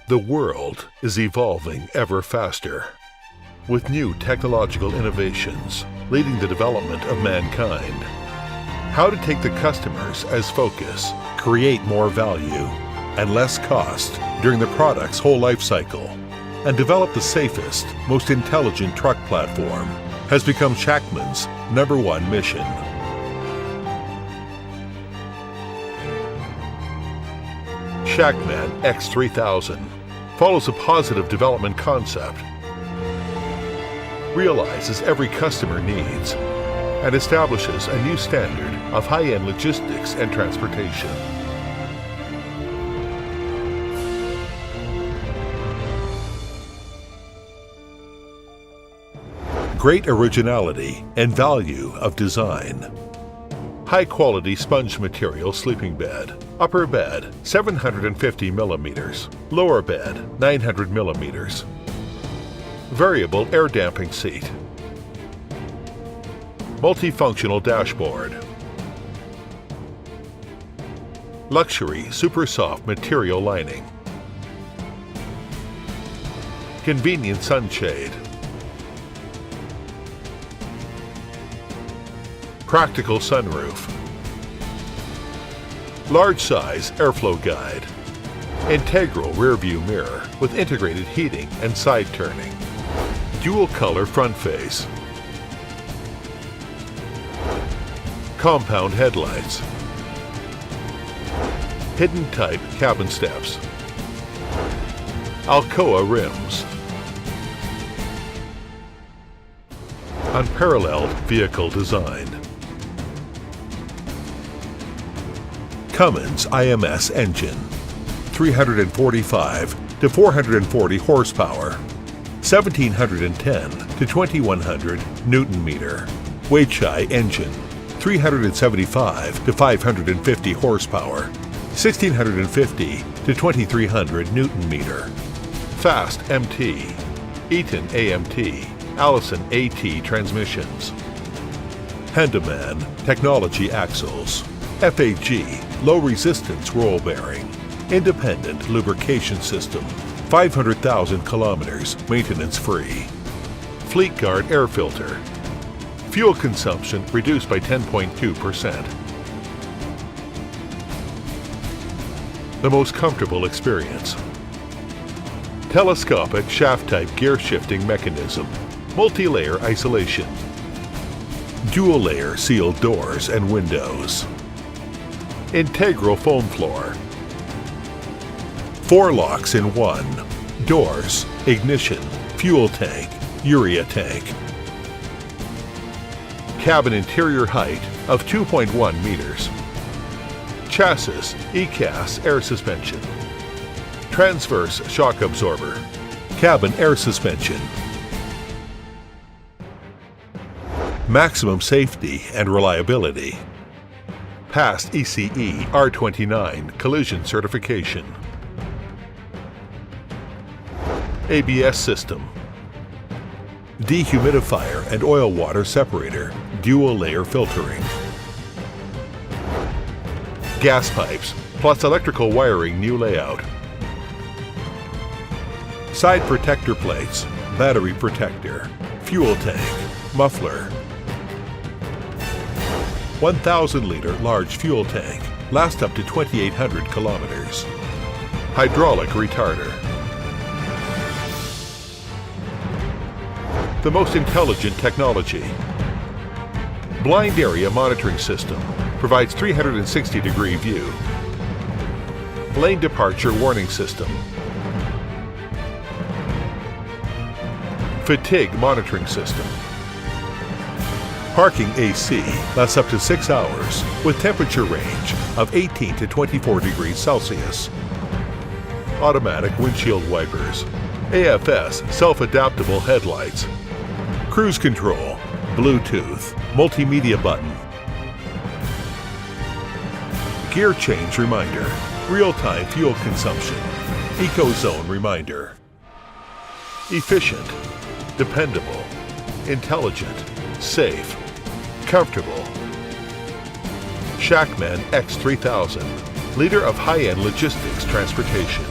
The world is evolving ever faster, with new technological innovations leading the development of mankind. How to take the customers as focus, create more value and less cost during the product's whole life cycle, and develop the safest, most intelligent truck platform has become SHACMAN's #1 mission. SHACMAN X3000 follows a positive development concept, realizes every customer needs, and establishes a new standard of high-end logistics and transportation. Great originality and value of design. High-quality sponge material sleeping bed. Upper bed 750 millimeters. Lower bed 900 millimeters. Variable air damping seat. Multifunctional dashboard. Luxury super soft material lining. Convenient sunshade. Practical sunroof. Large size airflow guide. Integral rear view mirror with integrated heating and side turning. Dual color front face. Compound headlights. Hidden type cabin steps. Alcoa rims. Unparalleled vehicle design. Cummins IMS engine, 345 to 440 horsepower, 1710 to 2100 Newton meter. Weichai engine, 375 to 550 horsepower, 1650 to 2300 Newton meter. Fast MT, Eaton AMT, Allison AT transmissions. Handyman technology axles. FAG low resistance roll bearing. Independent lubrication system. 500,000 kilometers maintenance free. Fleet Guard air filter. Fuel consumption reduced by 10.2%. The most comfortable experience. Telescopic shaft-type gear shifting mechanism. Multi-layer isolation. Dual-layer sealed doors and windows. Integral foam floor. 4 locks in 1. Doors, ignition, fuel tank, urea tank. Cabin interior height of 2.1 meters. Chassis, ECAS air suspension. Transverse shock absorber. Cabin air suspension. Maximum safety and reliability. Past ECE R29 collision certification. ABS system. Dehumidifier and oil water separator, dual layer filtering. Gas pipes plus electrical wiring new layout. Side protector plates, battery protector, fuel tank, muffler. 1,000-liter large fuel tank, lasts up to 2,800 kilometers. Hydraulic retarder. The most intelligent technology. Blind area monitoring system provides 360-degree view. Lane departure warning system. Fatigue monitoring system. Parking AC lasts up to 6 hours with temperature range of 18 to 24 degrees Celsius. Automatic windshield wipers. AFS self-adaptable headlights. Cruise control. Bluetooth. Multimedia button. Gear change reminder. Real-time fuel consumption. Eco-zone reminder. Efficient. Dependable. Intelligent. Safe. Comfortable. SHACMAN X3000, leader of high-end logistics transportation.